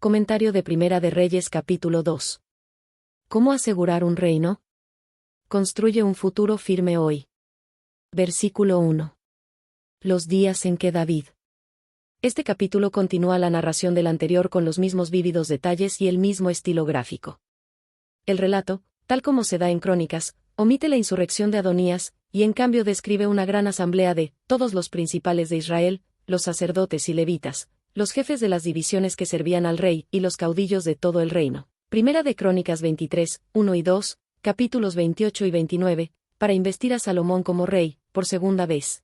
Comentario de Primera de Reyes capítulo 2. ¿Cómo asegurar un reino? Construye un futuro firme hoy. Versículo 1. Los días en que David. Este capítulo continúa la narración del anterior con los mismos vívidos detalles y el mismo estilo gráfico. El relato, tal como se da en Crónicas, omite la insurrección de Adonías, y en cambio describe una gran asamblea de todos los principales de Israel, los sacerdotes y levitas, los jefes de las divisiones que servían al rey y los caudillos de todo el reino. Primera de Crónicas 23, 1 y 2, capítulos 28 y 29, para investir a Salomón como rey, por segunda vez.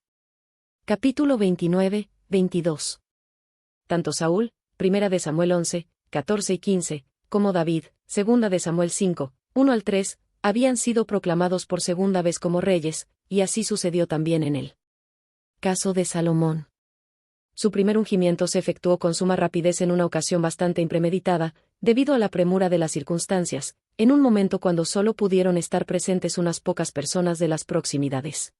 Capítulo 29, 22. Tanto Saúl, Primera de Samuel 11, 14 y 15, como David, Segunda de Samuel 5, 1 al 3, habían sido proclamados por segunda vez como reyes, y así sucedió también en el caso de Salomón. Su primer ungimiento se efectuó con suma rapidez en una ocasión bastante impremeditada, debido a la premura de las circunstancias, en un momento cuando solo pudieron estar presentes unas pocas personas de las proximidades.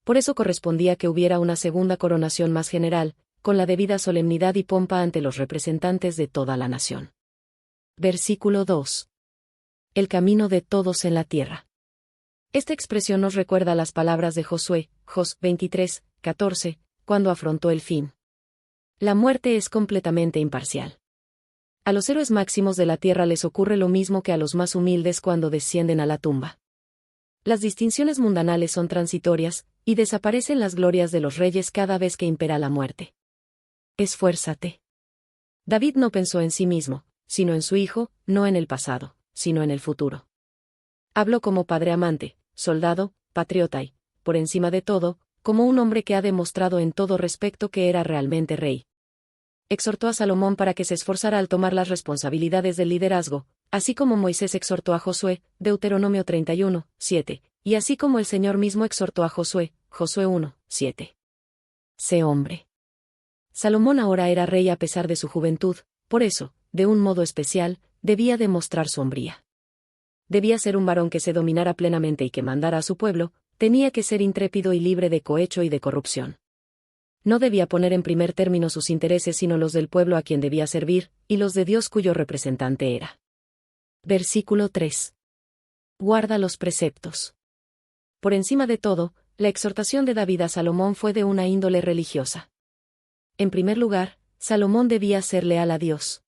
Por eso correspondía que hubiera una segunda coronación más general, con la debida solemnidad y pompa ante los representantes de toda la nación. Versículo 2. El camino de todos en la tierra. Esta expresión nos recuerda las palabras de Josué, Jos 23, 14, cuando afrontó el fin. La muerte es completamente imparcial. A los héroes máximos de la tierra les ocurre lo mismo que a los más humildes cuando descienden a la tumba. Las distinciones mundanales son transitorias, y desaparecen las glorias de los reyes cada vez que impera la muerte. Esfuérzate. David no pensó en sí mismo, sino en su hijo, no en el pasado, sino en el futuro. Habló como padre amante, soldado, patriota y, por encima de todo, como un hombre que ha demostrado en todo respecto que era realmente rey. Exhortó a Salomón para que se esforzara al tomar las responsabilidades del liderazgo, así como Moisés exhortó a Josué, Deuteronomio 31, 7, y así como el Señor mismo exhortó a Josué, Josué 1, 7. Sé hombre. Salomón ahora era rey a pesar de su juventud, por eso, de un modo especial, debía demostrar su hombría. Debía ser un varón que se dominara plenamente y que mandara a su pueblo, tenía que ser intrépido y libre de cohecho y de corrupción. No debía poner en primer término sus intereses sino los del pueblo a quien debía servir, y los de Dios cuyo representante era. Versículo 3. Guarda los preceptos. Por encima de todo, la exhortación de David a Salomón fue de una índole religiosa. En primer lugar, Salomón debía ser leal a Dios.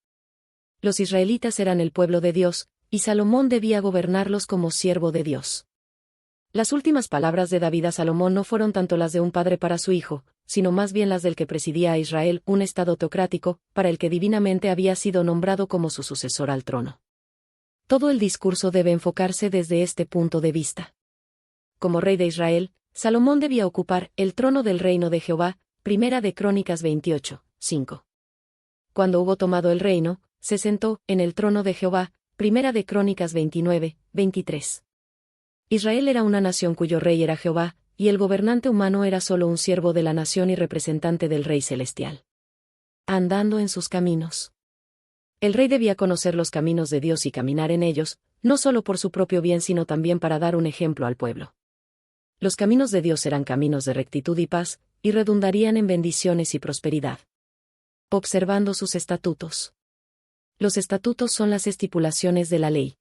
Los israelitas eran el pueblo de Dios, y Salomón debía gobernarlos como siervo de Dios. Las últimas palabras de David a Salomón no fueron tanto las de un padre para su hijo, sino más bien las del que presidía a Israel, un estado teocrático, para el que divinamente había sido nombrado como su sucesor al trono. Todo el discurso debe enfocarse desde este punto de vista. Como rey de Israel, Salomón debía ocupar el trono del reino de Jehová, Primera de Crónicas 28, 5. Cuando hubo tomado el reino, se sentó en el trono de Jehová, Primera de Crónicas 29, 23. Israel era una nación cuyo rey era Jehová, y el gobernante humano era solo un siervo de la nación y representante del Rey celestial. Andando en sus caminos. El rey debía conocer los caminos de Dios y caminar en ellos, no solo por su propio bien sino también para dar un ejemplo al pueblo. Los caminos de Dios eran caminos de rectitud y paz, y redundarían en bendiciones y prosperidad. Observando sus estatutos. Los estatutos son las estipulaciones de la ley.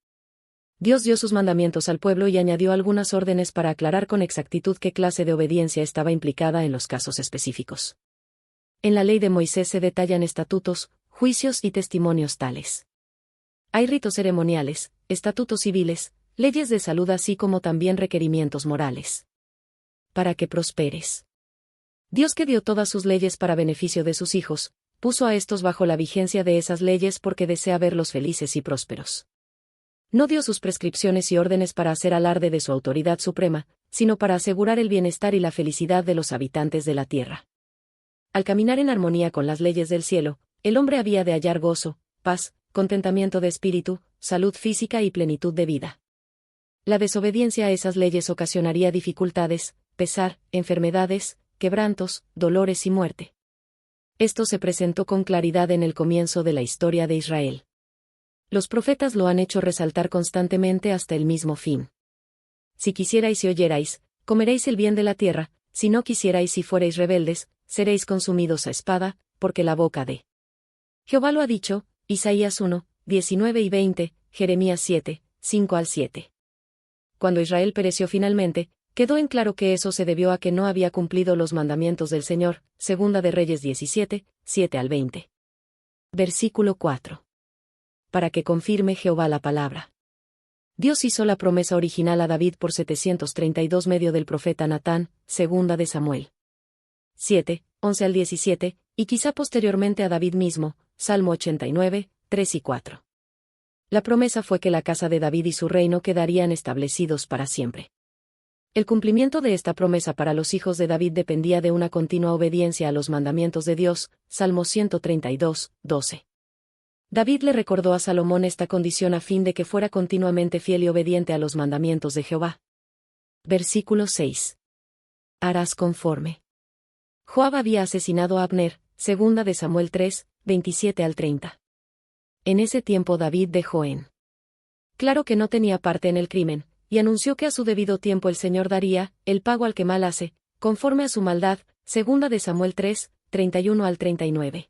Dios dio sus mandamientos al pueblo y añadió algunas órdenes para aclarar con exactitud qué clase de obediencia estaba implicada en los casos específicos. En la ley de Moisés se detallan estatutos, juicios y testimonios tales. Hay ritos ceremoniales, estatutos civiles, leyes de salud así como también requerimientos morales. Para que prosperes. Dios que dio todas sus leyes para beneficio de sus hijos, puso a estos bajo la vigencia de esas leyes porque desea verlos felices y prósperos. No dio sus prescripciones y órdenes para hacer alarde de su autoridad suprema, sino para asegurar el bienestar y la felicidad de los habitantes de la tierra. Al caminar en armonía con las leyes del cielo, el hombre había de hallar gozo, paz, contentamiento de espíritu, salud física y plenitud de vida. La desobediencia a esas leyes ocasionaría dificultades, pesar, enfermedades, quebrantos, dolores y muerte. Esto se presentó con claridad en el comienzo de la historia de Israel. Los profetas lo han hecho resaltar constantemente hasta el mismo fin. Si quisierais y oyerais, comeréis el bien de la tierra, si no quisierais y fuereis rebeldes, seréis consumidos a espada, porque la boca de Jehová lo ha dicho, Isaías 1, 19 y 20, Jeremías 7, 5 al 7. Cuando Israel pereció finalmente, quedó en claro que eso se debió a que no había cumplido los mandamientos del Señor, Segunda de Reyes 17, 7 al 20. Versículo 4. Para que confirme Jehová la palabra. Dios hizo la promesa original a David por 732 medio del profeta Natán, Segunda de Samuel 7, 11 al 17, y quizá posteriormente a David mismo, Salmo 89, 3 y 4. La promesa fue que la casa de David y su reino quedarían establecidos para siempre. El cumplimiento de esta promesa para los hijos de David dependía de una continua obediencia a los mandamientos de Dios, Salmo 132, 12. David le recordó a Salomón esta condición a fin de que fuera continuamente fiel y obediente a los mandamientos de Jehová. Versículo 6. Harás conforme. Joab había asesinado a Abner, Segunda de Samuel 3, 27 al 30. En ese tiempo David dejó en claro que no tenía parte en el crimen, y anunció que a su debido tiempo el Señor daría el pago al que mal hace, conforme a su maldad, Segunda de Samuel 3, 31 al 39.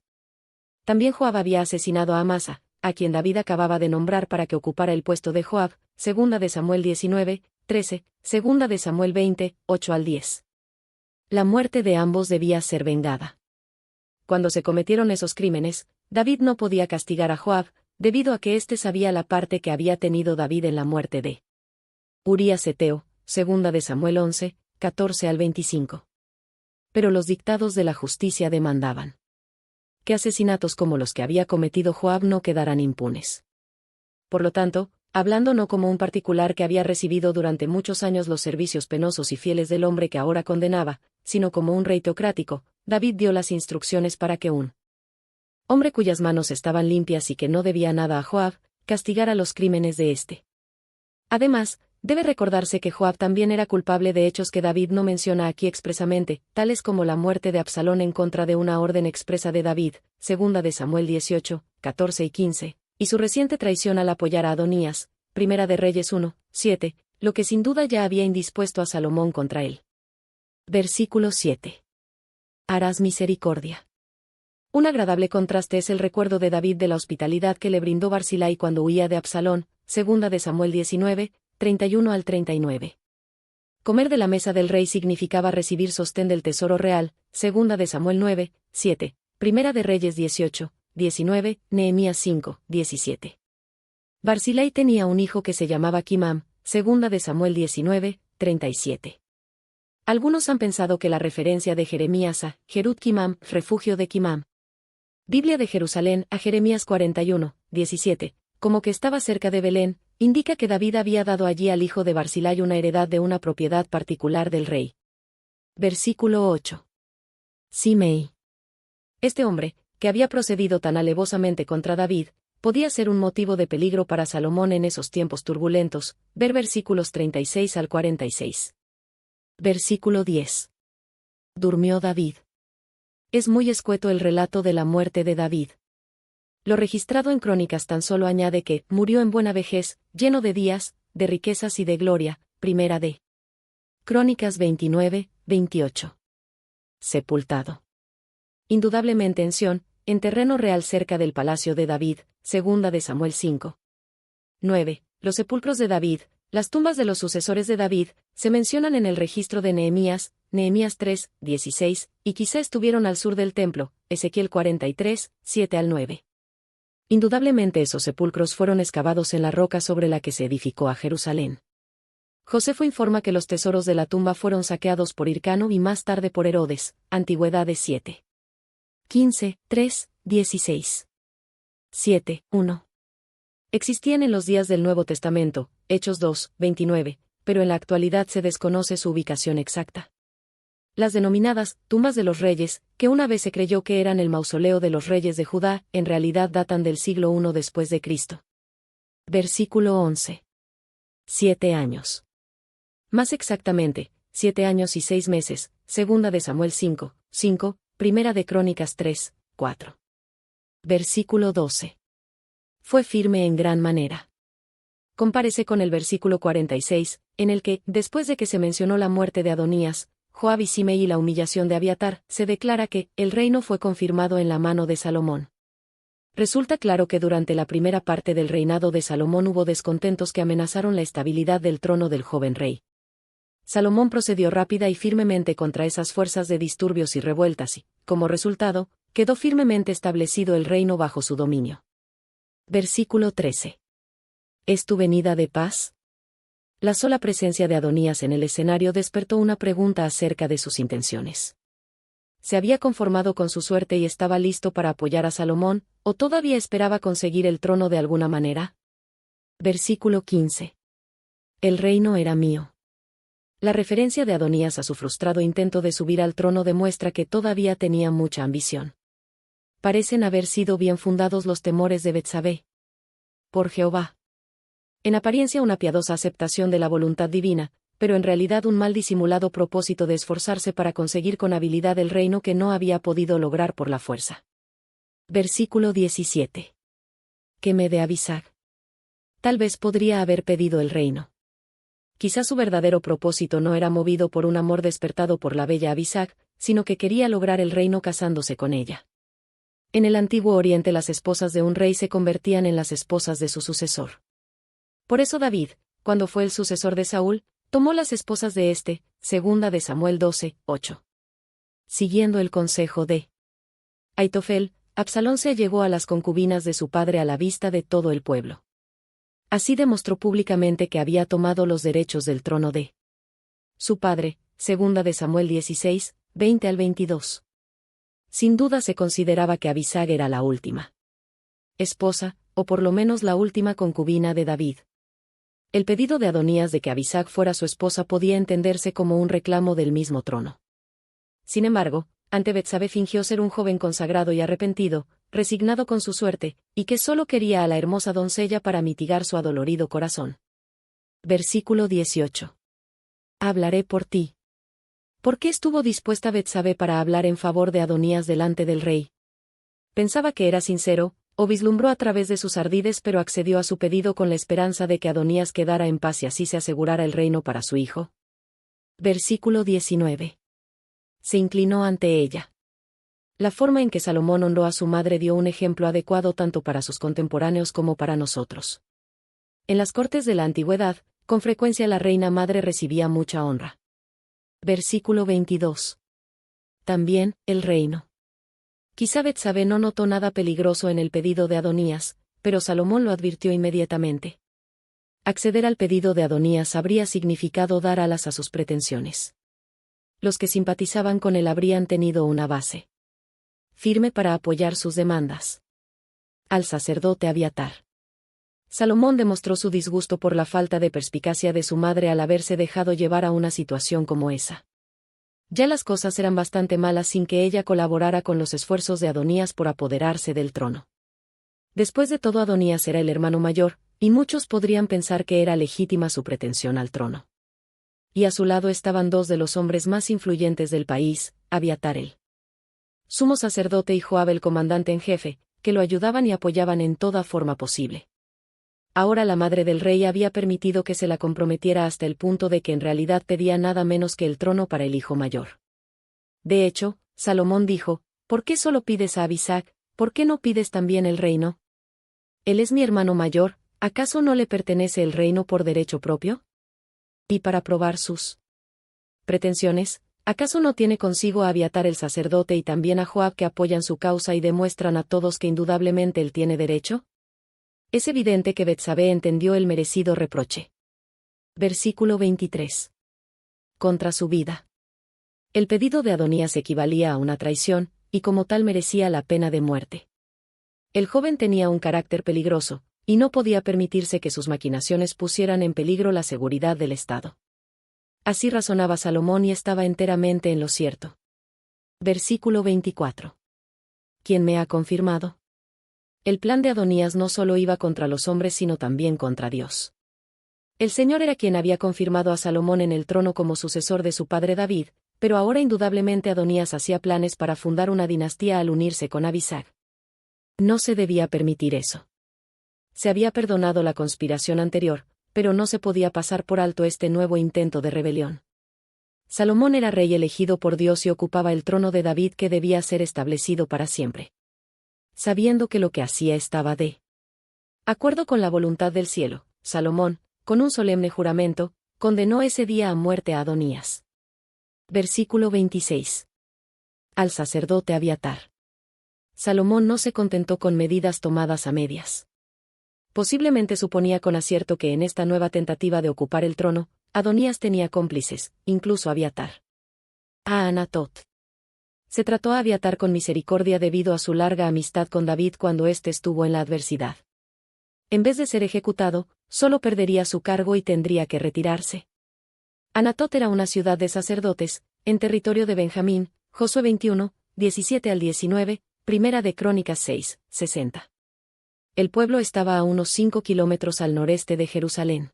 También Joab había asesinado a Amasa, a quien David acababa de nombrar para que ocupara el puesto de Joab, Segunda de Samuel 19, 13, Segunda de Samuel 20, 8 al 10. La muerte de ambos debía ser vengada. Cuando se cometieron esos crímenes, David no podía castigar a Joab, debido a que éste sabía la parte que había tenido David en la muerte de Urías Eteo, Segunda de Samuel 11, 14 al 25. Pero los dictados de la justicia demandaban que asesinatos como los que había cometido Joab no quedaran impunes. Por lo tanto, hablando no como un particular que había recibido durante muchos años los servicios penosos y fieles del hombre que ahora condenaba, sino como un rey teocrático, David dio las instrucciones para que un hombre cuyas manos estaban limpias y que no debía nada a Joab, castigara los crímenes de éste. Además, debe recordarse que Joab también era culpable de hechos que David no menciona aquí expresamente, tales como la muerte de Absalón en contra de una orden expresa de David, Segunda de Samuel 18, 14 y 15, y su reciente traición al apoyar a Adonías, Primera de Reyes 1, 7, lo que sin duda ya había indispuesto a Salomón contra él. Versículo 7. Harás misericordia. Un agradable contraste es el recuerdo de David de la hospitalidad que le brindó Barzilai cuando huía de Absalón, Segunda de Samuel 19, 31 al 39. Comer de la mesa del rey significaba recibir sostén del tesoro real, Segunda de Samuel 9, 7, Primera de Reyes 18, 19, Nehemías 5, 17. Barzilai tenía un hijo que se llamaba Quimam, Segunda de Samuel 19, 37. Algunos han pensado que la referencia de Jeremías a Jerut Quimam, refugio de Quimam, Biblia de Jerusalén, a Jeremías 41, 17, como que estaba cerca de Belén, indica que David había dado allí al hijo de Barzilai una heredad de una propiedad particular del rey. Versículo 8. Simei. Este hombre, que había procedido tan alevosamente contra David, podía ser un motivo de peligro para Salomón en esos tiempos turbulentos, ver versículos 36 al 46. Versículo 10. Durmió David. Es muy escueto el relato de la muerte de David. Lo registrado en Crónicas tan solo añade que murió en buena vejez, lleno de días, de riquezas y de gloria, Primera de Crónicas 29, 28. Sepultado. Indudablemente en Sión, en terreno real cerca del palacio de David, Segunda de Samuel 5. 9. Los sepulcros de David, las tumbas de los sucesores de David, se mencionan en el registro de Nehemías, Nehemías 3, 16, y quizá estuvieron al sur del templo, Ezequiel 43, 7 al 9. Indudablemente esos sepulcros fueron excavados en la roca sobre la que se edificó a Jerusalén. Josefo informa que los tesoros de la tumba fueron saqueados por Hircano y más tarde por Herodes, Antigüedades 7. 15, 3, 16. 7, 1. Existían en los días del Nuevo Testamento, Hechos 2, 29, pero en la actualidad se desconoce su ubicación exacta. Las denominadas tumbas de los reyes, que una vez se creyó que eran el mausoleo de los reyes de Judá, en realidad datan del siglo I después de Cristo. Versículo 11. 7 años. Más exactamente, 7 años y 6 meses, Segunda de Samuel 5, 5, Primera de Crónicas 3, 4. Versículo 12. Fue firme en gran manera. Compárese con el versículo 46, en el que, después de que se mencionó la muerte de Adonías, Joab y Simei y la humillación de Abiatar, se declara que el reino fue confirmado en la mano de Salomón. Resulta claro que durante la primera parte del reinado de Salomón hubo descontentos que amenazaron la estabilidad del trono del joven rey. Salomón procedió rápida y firmemente contra esas fuerzas de disturbios y revueltas y, como resultado, quedó firmemente establecido el reino bajo su dominio. Versículo 13. ¿Es tu venida de paz? La sola presencia de Adonías en el escenario despertó una pregunta acerca de sus intenciones. ¿Se había conformado con su suerte y estaba listo para apoyar a Salomón, o todavía esperaba conseguir el trono de alguna manera? Versículo 15. El reino era mío. La referencia de Adonías a su frustrado intento de subir al trono demuestra que todavía tenía mucha ambición. Parecen haber sido bien fundados los temores de Betsabé por Jehová. En apariencia una piadosa aceptación de la voluntad divina, pero en realidad un mal disimulado propósito de esforzarse para conseguir con habilidad el reino que no había podido lograr por la fuerza. Versículo 17. ¿Qué me dé Abisag? Tal vez podría haber pedido el reino. Quizás su verdadero propósito no era movido por un amor despertado por la bella Abisag, sino que quería lograr el reino casándose con ella. En el antiguo Oriente las esposas de un rey se convertían en las esposas de su sucesor. Por eso David, cuando fue el sucesor de Saúl, tomó las esposas de éste, segunda de Samuel 12:8. Siguiendo el consejo de Aitofel, Absalón se allegó a las concubinas de su padre a la vista de todo el pueblo. Así demostró públicamente que había tomado los derechos del trono de su padre, segunda de Samuel 16:20-22. Sin duda se consideraba que Abisag era la última esposa, o por lo menos la última concubina de David. El pedido de Adonías de que Abisag fuera su esposa podía entenderse como un reclamo del mismo trono. Sin embargo, ante Betsabé fingió ser un joven consagrado y arrepentido, resignado con su suerte, y que solo quería a la hermosa doncella para mitigar su adolorido corazón. Versículo 18. Hablaré por ti. ¿Por qué estuvo dispuesta Betsabé para hablar en favor de Adonías delante del rey? Pensaba que era sincero, o vislumbró a través de sus ardides, pero accedió a su pedido con la esperanza de que Adonías quedara en paz y así se asegurara el reino para su hijo. Versículo 19. Se inclinó ante ella. La forma en que Salomón honró a su madre dio un ejemplo adecuado tanto para sus contemporáneos como para nosotros. En las cortes de la antigüedad, con frecuencia la reina madre recibía mucha honra. Versículo 22. También, el reino. Quizá Betsabé no notó nada peligroso en el pedido de Adonías, pero Salomón lo advirtió inmediatamente. Acceder al pedido de Adonías habría significado dar alas a sus pretensiones. Los que simpatizaban con él habrían tenido una base firme para apoyar sus demandas. Al sacerdote Abiatar. Salomón demostró su disgusto por la falta de perspicacia de su madre al haberse dejado llevar a una situación como esa. Ya las cosas eran bastante malas sin que ella colaborara con los esfuerzos de Adonías por apoderarse del trono. Después de todo, Adonías era el hermano mayor, y muchos podrían pensar que era legítima su pretensión al trono. Y a su lado estaban dos de los hombres más influyentes del país, Abiatar el sumo sacerdote y Joab el comandante en jefe, que lo ayudaban y apoyaban en toda forma posible. Ahora la madre del rey había permitido que se la comprometiera hasta el punto de que en realidad pedía nada menos que el trono para el hijo mayor. De hecho, Salomón dijo, ¿por qué solo pides a Abisag? ¿Por qué no pides también el reino? Él es mi hermano mayor, ¿acaso no le pertenece el reino por derecho propio? Y para probar sus pretensiones, ¿acaso no tiene consigo a Abiatar el sacerdote y también a Joab que apoyan su causa y demuestran a todos que indudablemente él tiene derecho? Es evidente que Betsabé entendió el merecido reproche. Versículo 23. Contra su vida. El pedido de Adonías equivalía a una traición, y como tal merecía la pena de muerte. El joven tenía un carácter peligroso, y no podía permitirse que sus maquinaciones pusieran en peligro la seguridad del Estado. Así razonaba Salomón y estaba enteramente en lo cierto. Versículo 24. ¿Quién me ha confirmado? El plan de Adonías no solo iba contra los hombres sino también contra Dios. El Señor era quien había confirmado a Salomón en el trono como sucesor de su padre David, pero ahora indudablemente Adonías hacía planes para fundar una dinastía al unirse con Abisag. No se debía permitir eso. Se había perdonado la conspiración anterior, pero no se podía pasar por alto este nuevo intento de rebelión. Salomón era rey elegido por Dios y ocupaba el trono de David que debía ser establecido para siempre. sabiendo que lo que hacía estaba de acuerdo con la voluntad del cielo, Salomón, con un solemne juramento, condenó ese día a muerte a Adonías. Versículo 26. Al sacerdote Abiatar. Salomón no se contentó con medidas tomadas a medias. Posiblemente suponía con acierto que en esta nueva tentativa de ocupar el trono, Adonías tenía cómplices, incluso Abiatar. A Anatot. Se trató a Abiatar con misericordia debido a su larga amistad con David cuando éste estuvo en la adversidad. En vez de ser ejecutado, solo perdería su cargo y tendría que retirarse. Anatot era una ciudad de sacerdotes, en territorio de Benjamín, Josué 21, 17 al 19, Primera de Crónicas 6, 60. El pueblo estaba a unos 5 kilómetros al noreste de Jerusalén.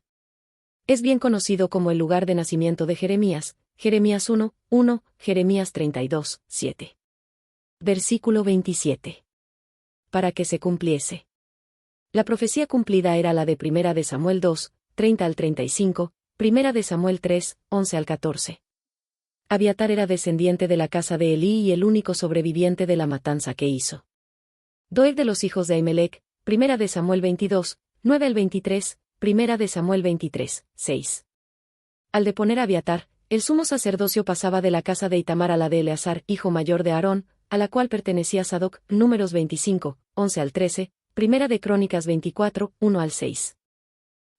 Es bien conocido como el lugar de nacimiento de Jeremías, Jeremías 1, 1, Jeremías 32, 7. Versículo 27. Para que se cumpliese. La profecía cumplida era la de Primera de Samuel 2, 30 al 35, Primera de Samuel 3, 11 al 14. Abiatar era descendiente de la casa de Elí y el único sobreviviente de la matanza que hizo. Doeg de los hijos de Ahimelech, Primera de Samuel 22, 9 al 23, Primera de Samuel 23, 6. Al deponer a Abiatar, el sumo sacerdocio pasaba de la casa de Itamar a la de Eleazar, hijo mayor de Aarón, a la cual pertenecía Sadoc, Números 25, 11 al 13, Primera de Crónicas 24, 1 al 6.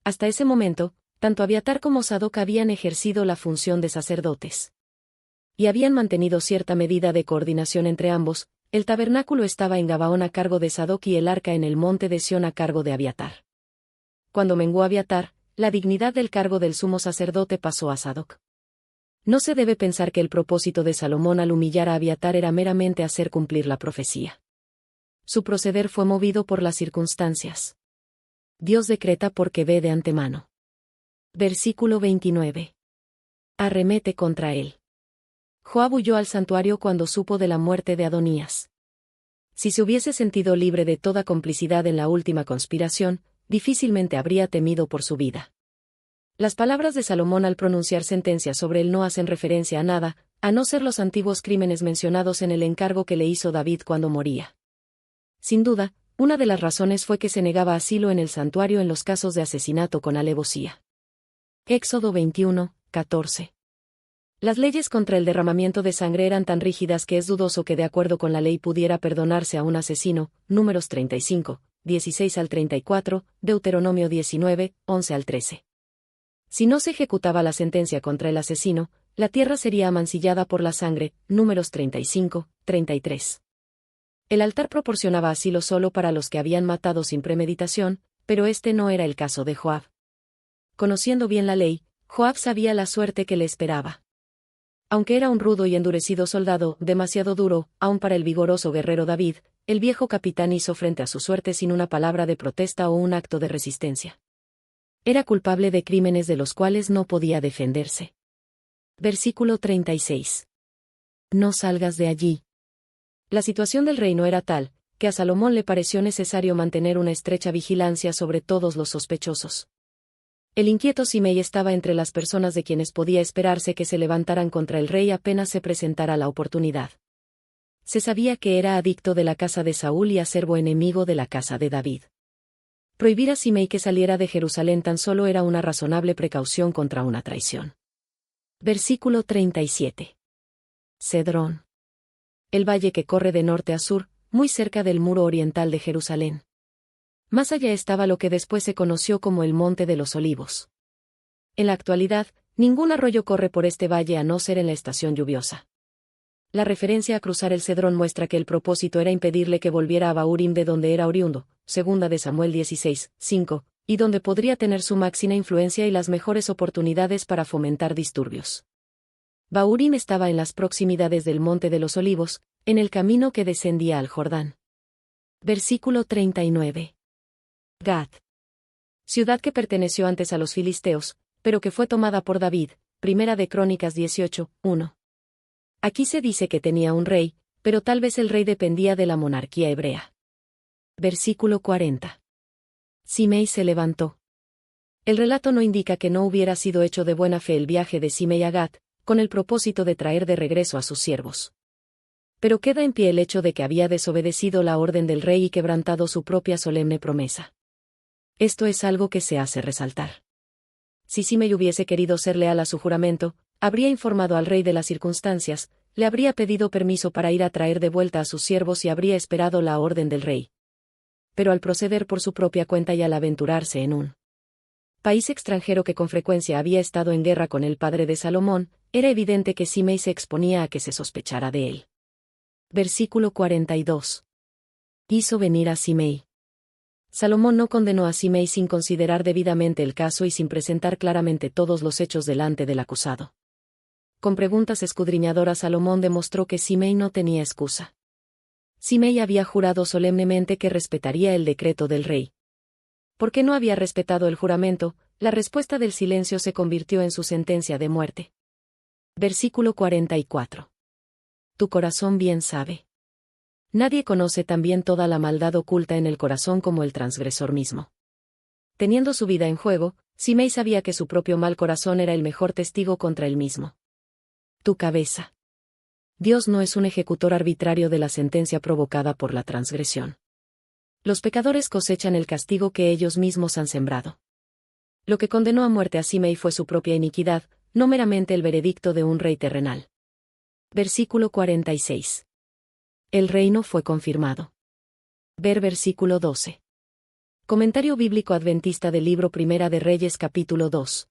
Hasta ese momento, tanto Abiatar como Sadoc habían ejercido la función de sacerdotes. Y habían mantenido cierta medida de coordinación entre ambos. El tabernáculo estaba en Gabaón a cargo de Sadoc y el arca en el monte de Sión a cargo de Abiatar. Cuando menguó Abiatar, la dignidad del cargo del sumo sacerdote pasó a Sadoc. No se debe pensar que el propósito de Salomón al humillar a Abiatar era meramente hacer cumplir la profecía. Su proceder fue movido por las circunstancias. Dios decreta porque ve de antemano. Versículo 29. Arremete contra él. Joab huyó al santuario cuando supo de la muerte de Adonías. Si se hubiese sentido libre de toda complicidad en la última conspiración, difícilmente habría temido por su vida. Las palabras de Salomón al pronunciar sentencia sobre él no hacen referencia a nada, a no ser los antiguos crímenes mencionados en el encargo que le hizo David cuando moría. Sin duda, una de las razones fue que se negaba asilo en el santuario en los casos de asesinato con alevosía. Éxodo 21, 14. Las leyes contra el derramamiento de sangre eran tan rígidas que es dudoso que de acuerdo con la ley pudiera perdonarse a un asesino, Números 35, 16 al 34, Deuteronomio 19, 11 al 13. Si no se ejecutaba la sentencia contra el asesino, la tierra sería amancillada por la sangre, Números 35, 33. El altar proporcionaba asilo solo para los que habían matado sin premeditación, pero este no era el caso de Joab. Conociendo bien la ley, Joab sabía la suerte que le esperaba. Aunque era un rudo y endurecido soldado, demasiado duro, aun para el vigoroso guerrero David, el viejo capitán hizo frente a su suerte sin una palabra de protesta o un acto de resistencia. Era culpable de crímenes de los cuales no podía defenderse. Versículo 36. No salgas de allí. La situación del reino era tal, que a Salomón le pareció necesario mantener una estrecha vigilancia sobre todos los sospechosos. El inquieto Simei estaba entre las personas de quienes podía esperarse que se levantaran contra el rey apenas se presentara la oportunidad. Se sabía que era adicto de la casa de Saúl y acervo enemigo de la casa de David. Prohibir a Simei que saliera de Jerusalén tan solo era una razonable precaución contra una traición. Versículo 37. Cedrón. El valle que corre de norte a sur, muy cerca del muro oriental de Jerusalén. Más allá estaba lo que después se conoció como el Monte de los Olivos. En la actualidad, ningún arroyo corre por este valle a no ser en la estación lluviosa. La referencia a cruzar el Cedrón muestra que el propósito era impedirle que volviera a Bahurim de donde era oriundo, segunda de Samuel 16, 5, y donde podría tener su máxima influencia y las mejores oportunidades para fomentar disturbios. Bahurim estaba en las proximidades del Monte de los Olivos, en el camino que descendía al Jordán. Versículo 39. Gad. Ciudad que perteneció antes a los filisteos, pero que fue tomada por David, Primera de Crónicas 18, 1. Aquí se dice que tenía un rey, pero tal vez el rey dependía de la monarquía hebrea. Versículo 40. Simei se levantó. El relato no indica que no hubiera sido hecho de buena fe el viaje de Simei a Gad, con el propósito de traer de regreso a sus siervos. Pero queda en pie el hecho de que había desobedecido la orden del rey y quebrantado su propia solemne promesa. Esto es algo que se hace resaltar. Si Simei hubiese querido ser leal a su juramento, habría informado al rey de las circunstancias, le habría pedido permiso para ir a traer de vuelta a sus siervos y habría esperado la orden del rey. Pero al proceder por su propia cuenta y al aventurarse en un país extranjero que con frecuencia había estado en guerra con el padre de Salomón, era evidente que Simei se exponía a que se sospechara de él. Versículo 42. Hizo venir a Simei. Salomón no condenó a Simei sin considerar debidamente el caso y sin presentar claramente todos los hechos delante del acusado. Con preguntas escudriñadoras Salomón demostró que Simei no tenía excusa. Simei había jurado solemnemente que respetaría el decreto del rey. ¿Por qué no había respetado el juramento? La respuesta del silencio se convirtió en su sentencia de muerte. Versículo 44. Tu corazón bien sabe. Nadie conoce tan bien toda la maldad oculta en el corazón como el transgresor mismo. Teniendo su vida en juego, Simei sabía que su propio mal corazón era el mejor testigo contra él mismo. Tu cabeza. Dios no es un ejecutor arbitrario de la sentencia provocada por la transgresión. Los pecadores cosechan el castigo que ellos mismos han sembrado. Lo que condenó a muerte a Simei fue su propia iniquidad, no meramente el veredicto de un rey terrenal. Versículo 46. El reino fue confirmado. Ver versículo 12. Comentario bíblico adventista del libro Primera de Reyes capítulo 2.